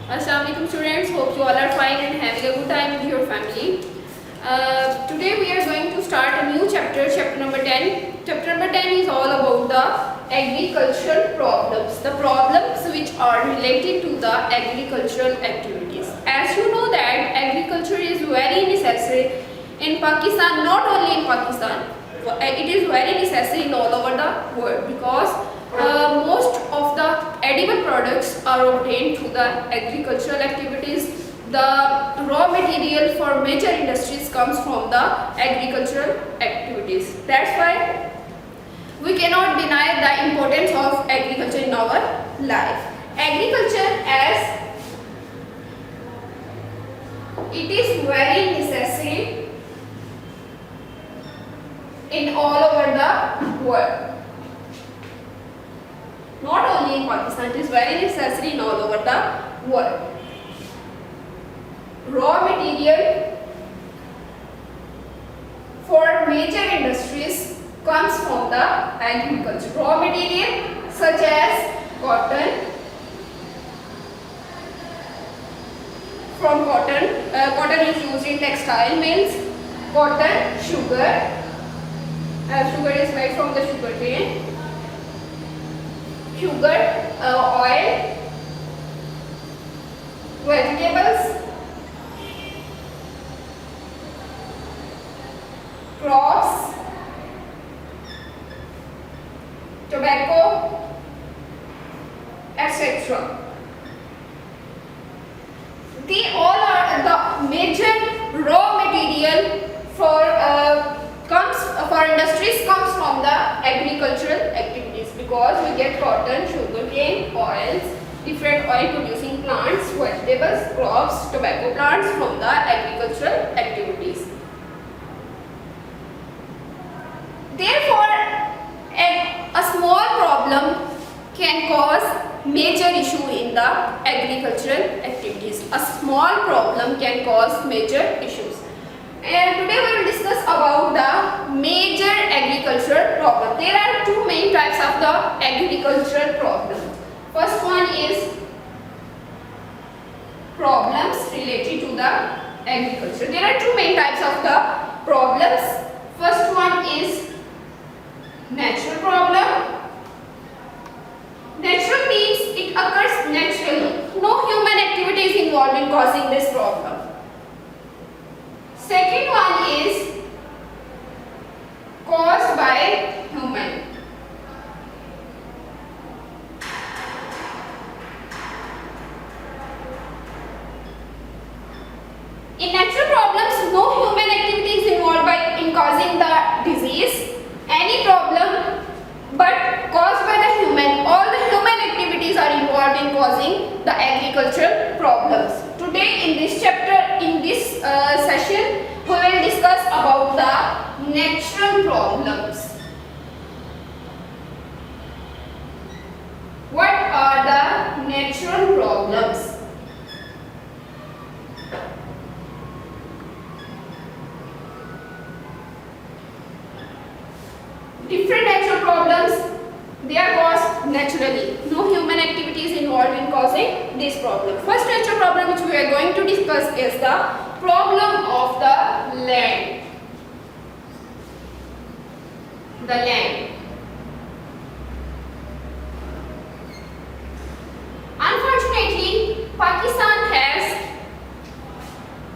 Assalamu alaikum students, hope you all are fine and having a good time with your family. Today we are going to start a new chapter, chapter number 10. Chapter number 10 is all about the agricultural problems, the problems which are related to the agricultural activities. As you know that agriculture is very necessary in Pakistan, not only in Pakistan, it is very necessary in all over the world because most of the edible products are obtained through the agricultural activities. The raw material for major industries comes from the agricultural activities. That's why we cannot deny the importance of agriculture in our life. Agriculture, as it is very necessary in all over the world. Not only in Pakistan, it is very necessary in all over the world. Raw material for major industries comes from the agriculture. Raw material such as cotton, from cotton, cotton is used in textile mills, cotton, sugar, sugar is made from the sugar cane, sugar, oil, vegetables, crops, tobacco, etc. They all are the major raw material for industries comes from the agricultural activities because we get cotton, sugarcane, oils, different oil producing plants, vegetables, crops, tobacco plants from the agricultural activities. Therefore, a small problem can cause major issue in the agricultural activities. A small problem can cause major issues. And today we will discuss about the major agricultural problem. There are two main types of the agricultural problem. First one is problems related to the agriculture. There are two main types of the problems. First one is natural problem. Natural means it occurs naturally. No human activity is involved in causing this problem. Second one is caused by human. In natural problems, no human activity is involved in causing the disease, any problem, but caused by the human. All the human activities are involved in causing the agricultural problems. Today in this chapter, in this session, we will discuss about the natural problems. What are the natural problems? Different natural problems, they are caused naturally. No human activity is involved in causing this problem. First natural problem which we are going to discuss is the problem of the land. The land. Unfortunately, Pakistan has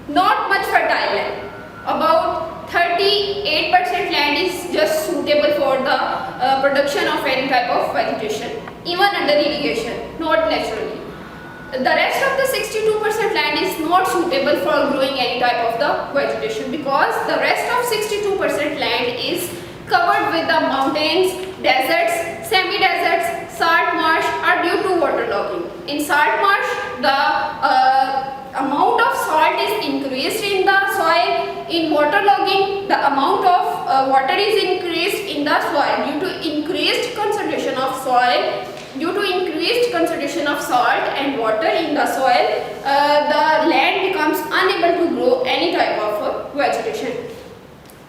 not much fertile land. About 38% land is just suitable for the production of any type of vegetation, even under irrigation, not naturally. The rest of the 62% land is not suitable for growing any type of the vegetation because the rest of 62% land is covered with the mountains, deserts, semi-deserts, salt marsh are due to waterlogging. In salt marsh, the amount of salt is increased in the soil. In waterlogging, the amount of water is increased in the soil due to increased concentration of soil. Due to increased concentration of salt and water in the soil, the land becomes unable to grow any type of vegetation.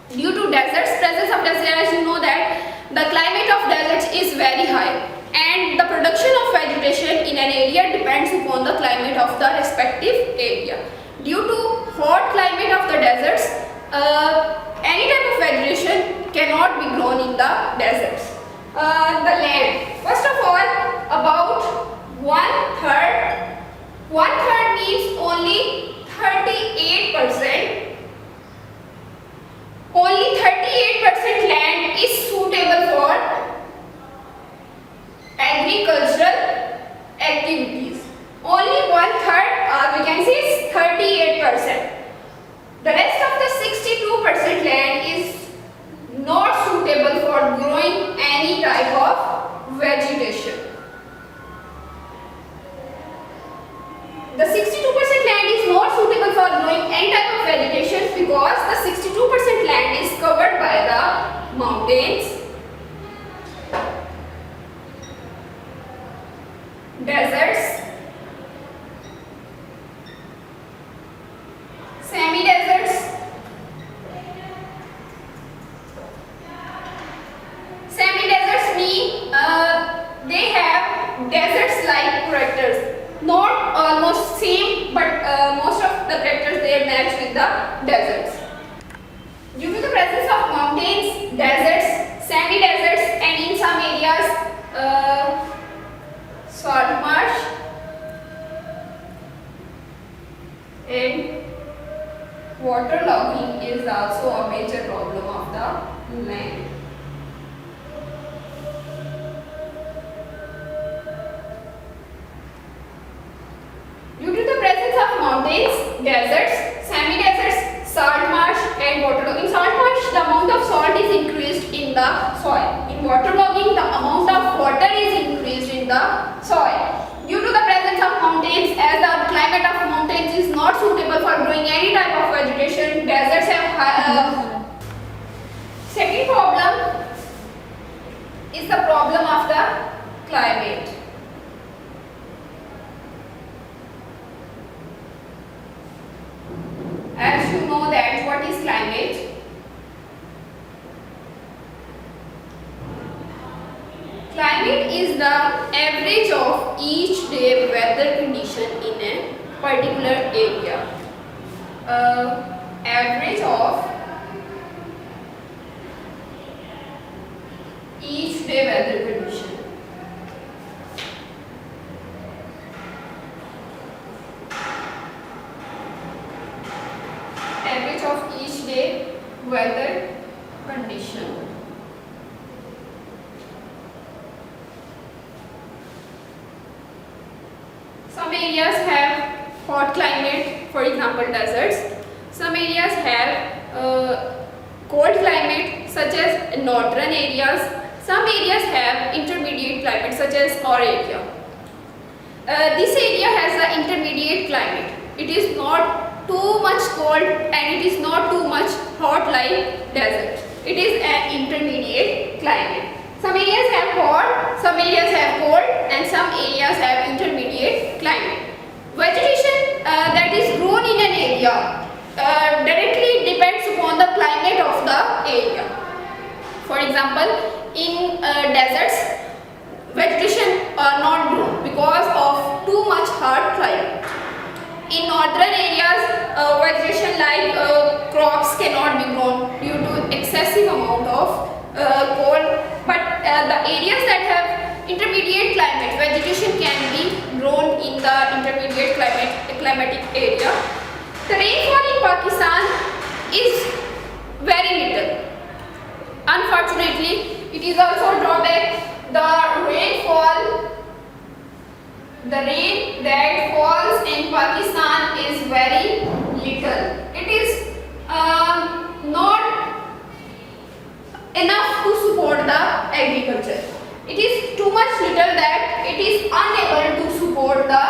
Due to deserts, presence of desert, as you know that the climate of deserts is very high and the production of vegetation in an area depends upon the climate of the respective area. Due to hot climate of the deserts, any type of vegetation cannot be grown in the deserts. The land, first of all, about one third means only 38%. Only 38% land is suitable for agricultural activities. Only one third, we can say 38%. The rest of the 62% land is not suitable for growing any type of vegetation. The 62% land is not suitable for growing any type of vegetation because the 62% land is covered by the mountains, deserts, semi-deserts, semi-deserts mean they have deserts like characters. Not almost same, but most of the characters they match with the deserts. Due to the presence of mountains, deserts, semi-deserts, and in some areas salt marsh and waterlogging is also a major problem of the land. Due to the presence of mountains, deserts, semi-deserts, salt marsh and waterlogging. In salt marsh, the amount of salt is increased in the soil. In waterlogging, the amount of water is increased in the soil. Due to the presence of mountains, as the climate of mountains is not suitable for growing any type of vegetation, deserts have high. Second problem is the problem of the climate. As you know that what is climate? Climate is the average of each day weather condition in a particular area. Average of each day weather condition. Average of each day weather condition. Some areas have hot climate, for example deserts. Some areas have cold climate, such as northern areas. Some areas have intermediate climate, such as our area. This area has an intermediate climate. It is not too much cold and it is not too much hot like desert. It is an intermediate climate. Some areas have hot, some areas have cold, and some areas have intermediate climate. Vegetation that is grown in an area directly depends upon the climate of the area. For example, in deserts, vegetation are not grown because of too much hot climate. In northern areas, vegetation like crops cannot be grown due to excessive amount of cold. But the areas that have intermediate climate, vegetation can be grown in the intermediate climatic area. The rainfall in Pakistan is very little. Unfortunately, it is also a drawback. The rain that falls in Pakistan is very little. It is not enough to support the agriculture. It is too much little that it is unable to support the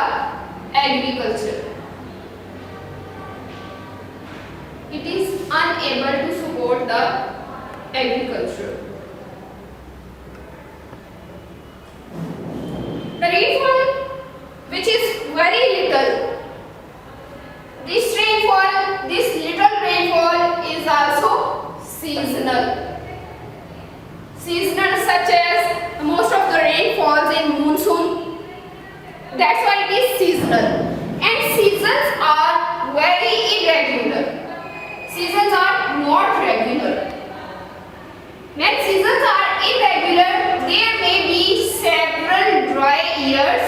agriculture. It is unable to support the agriculture. The rainfall, which is very little, this little rainfall is also seasonal. Seasonal, such as most of the rain falls in monsoon That's why it is seasonal. And seasons are very irregular. Seasons are not regular. When seasons are irregular, there may be several dry years.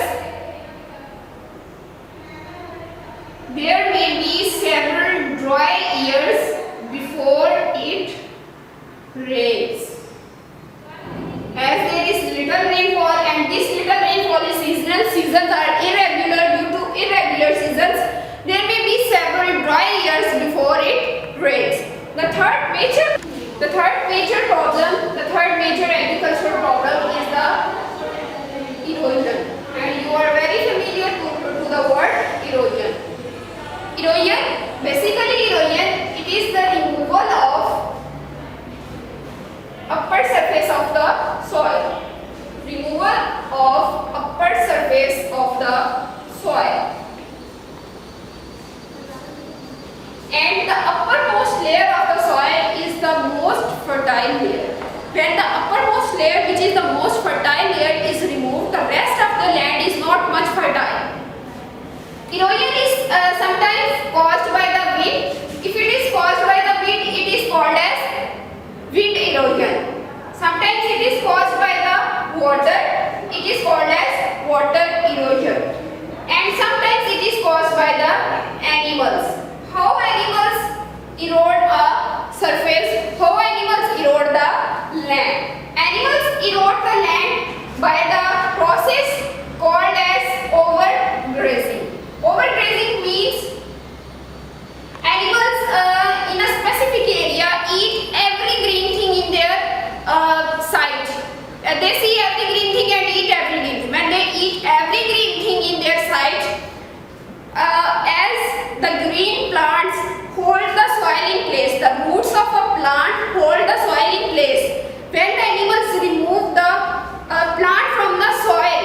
There may be several dry years before it rains. As there is little rainfall and this little rainfall is seasonal, seasons are irregular. Due to irregular seasons, there may be several dry years before it rains. The third major agricultural problem is the erosion. And you are very familiar to the word erosion. Basically erosion, it is the removal of upper surface of the soil. Removal of upper surface of the soil. And the uppermost layer of the soil is the most fertile layer. When the uppermost layer, which is the most fertile layer, is removed, the rest of the land is not much fertile. Erosion is sometimes caused by the wind. If it is caused by the wind, it is called as wind erosion. Sometimes it is caused by the water. It is called as water erosion. And sometimes it is caused by the animals. How animals erode a surface? How animals erode the land? Animals erode the land by the process called as overgrazing. Overgrazing means animals in a specific area eat every green thing in their sight. They see every green thing and eat every green thing. When they eat every green thing in their sight, as the green plants hold the soil in place, the roots of a plant hold the soil in place. When the animals remove the plant from the soil,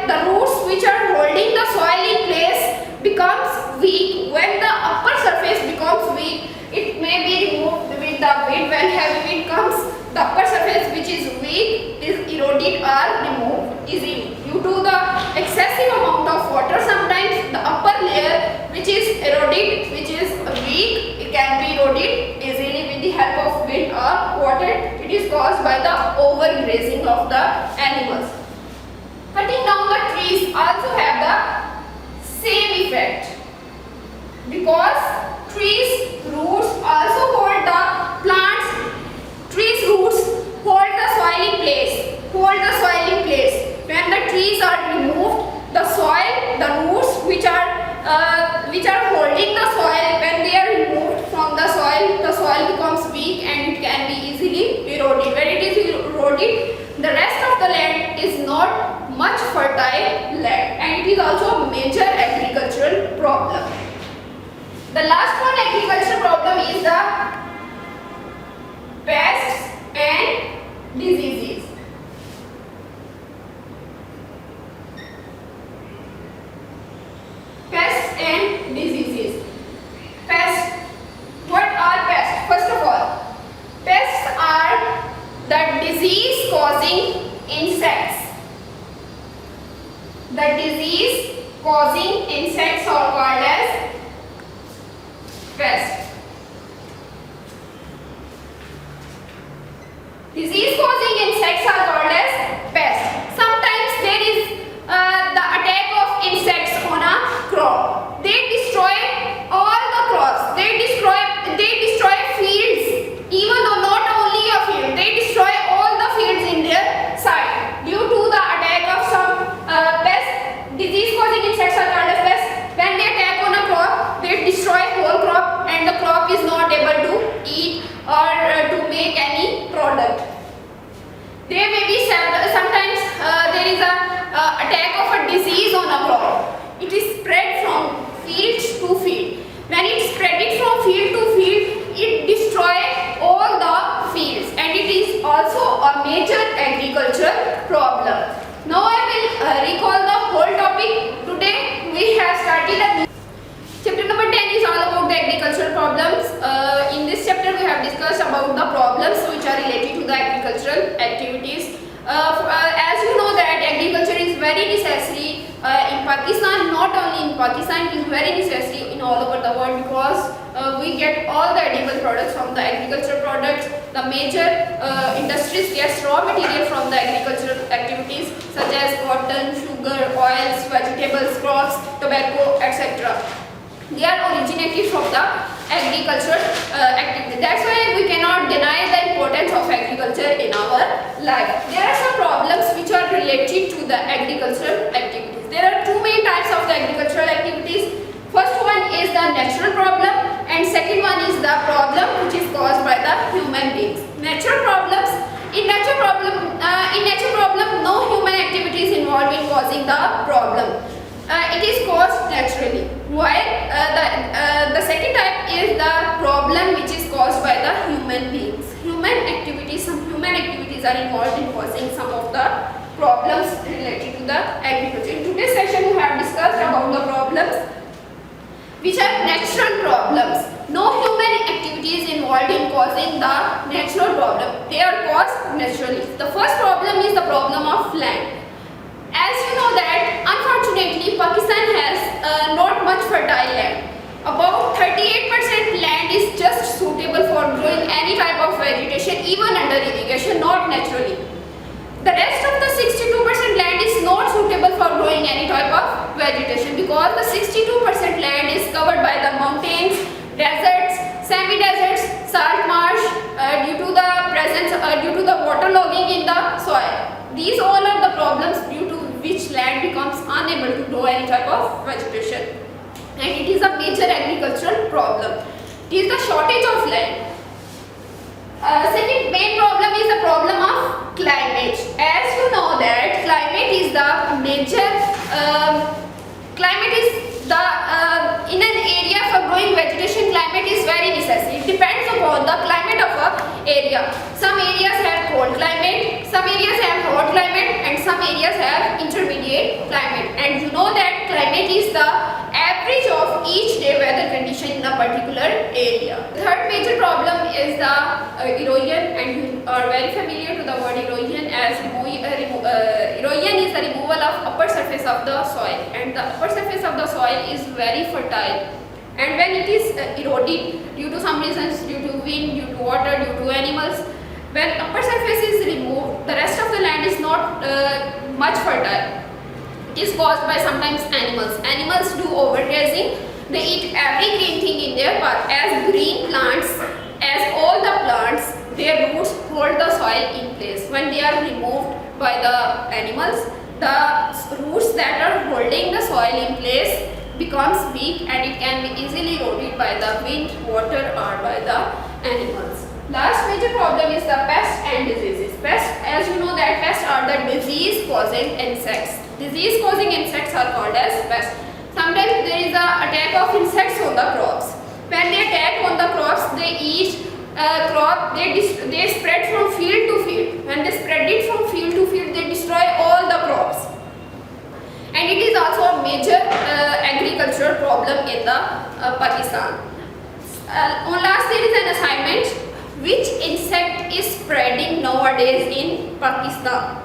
the roots which are holding the soil in place becomes weak. When the upper surface becomes weak, it may be removed with the wind. When heavy wind comes, the upper surface which is weak is eroded or removed easily. Due to the excessive amount of water, sometimes the upper layer which is eroded, which is weak, it can be eroded easily with the help of wind or water. It is caused by the overgrazing of the animals. Cutting down the trees also have the same effect, because trees roots also hold the plants. Trees roots hold the soil in place. When the trees are removed, the soil, the roots which are holding the soil, when they are removed from the soil becomes weak and it can be easily eroded. When it is eroded, the rest of the land is not much fertile land, and it is also a major agricultural problem. The last one agricultural problem is the pests and diseases. Pests and diseases. Pests. What are pests? First of all, pests are the disease causing insects. The disease causing insects are called as pests. Disease causing insects are called as pests. Sometimes there is the attack of insects on a crop. They destroy all the crops. They destroy fields. Even though not only a field, they destroy all the fields in their side due to the attack of some pests. Disease causing insects are called as pests. When they attack on a crop, they destroy whole crop and the crop is not able to eat or to make any product. There may be sometimes there is a attack of a disease on a crop. It is spread from field to field. When it spread it from field to field, it destroys all the fields, and it is also a major agricultural problem. Now I will recall the whole topic. Today we have started a chapter number 10 is all about the agricultural problems. In this chapter we have discussed about the problems which are related to the agricultural activities. As you know that agriculture is very necessary in Pakistan, not only in Pakistan, it is very necessary in all over the world, because we get all the edible products from the agricultural products. The major industries get raw material from the agricultural activities such as cotton, sugar, oils, vegetables, crops, tobacco, etc. They are originated from the agricultural activity. That's why we cannot deny the importance of agriculture in our life. There are some problems which are related to the agricultural activities. There are two main types of the agricultural activities. First one is the natural problem, and second one is the problem which is caused by the human beings. Natural problems. In natural problem, no human activity is involved in causing the problem. It is caused naturally. While the second type is the problem which is caused by the human beings. Some human activities are involved in causing some of the problems related to the agriculture. In today's session, we have discussed about the problems which are natural problems. No human activity is involved in causing the natural problem. They are caused naturally. The first problem is the problem of land. As you know that, unfortunately, Pakistan has not much fertile land. About 38% land is just suitable for growing any type of vegetation, even under irrigation, not naturally. The rest of the 62% land is not suitable for growing any type of vegetation, because the 62% land is covered by the mountains, deserts, semi-deserts, salt marsh, due to the water logging in the soil. These all are the problems due to which land becomes unable to grow any type of vegetation, and it is a major agricultural problem. It is the shortage of land. Second main problem is the problem of climate. As you know that climate is the major in an area for growing vegetation, climate is very necessary. It depends upon the climate of a area. Some areas have cold climate, some areas have hot climate, and some areas have intermediate climate. And you know that climate is the average of each day weather condition in a particular area. The third major problem is the erosion, and you are very familiar to the word erosion, as erosion is the removal of upper surface of the soil, and the upper surface of the soil is very fertile. And when it is eroded due to some reasons, due to wind, due to water, due to animals, when upper surface is removed, the rest of the land is not much fertile. It is caused by sometimes animals. Animals do overgrazing. They eat every green thing in their path. As green plants, as all the plants, their roots hold the soil in place. When they are removed by the animals, the roots that are holding the soil in place becomes weak, and it can be easily eroded by the wind, water, or by the animals. Last major problem is the pests and diseases. Pests, as you know that pests are the disease causing insects. Disease causing insects are called as pests. Sometimes there is an attack of insects on the crops. When they attack on the crops, they eat crop, they spread from field to field. When they spread it from field to field, they destroy all the crops. And it is also a major agricultural problem in the Pakistan. On last, there is an assignment. Which insect is spreading nowadays in Pakistan?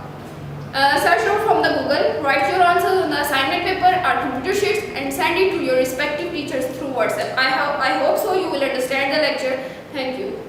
Search out from the Google, write your answers on the assignment paper or computer sheets, and send it to your respective teachers through WhatsApp. I hope so you will understand the lecture. Thank you.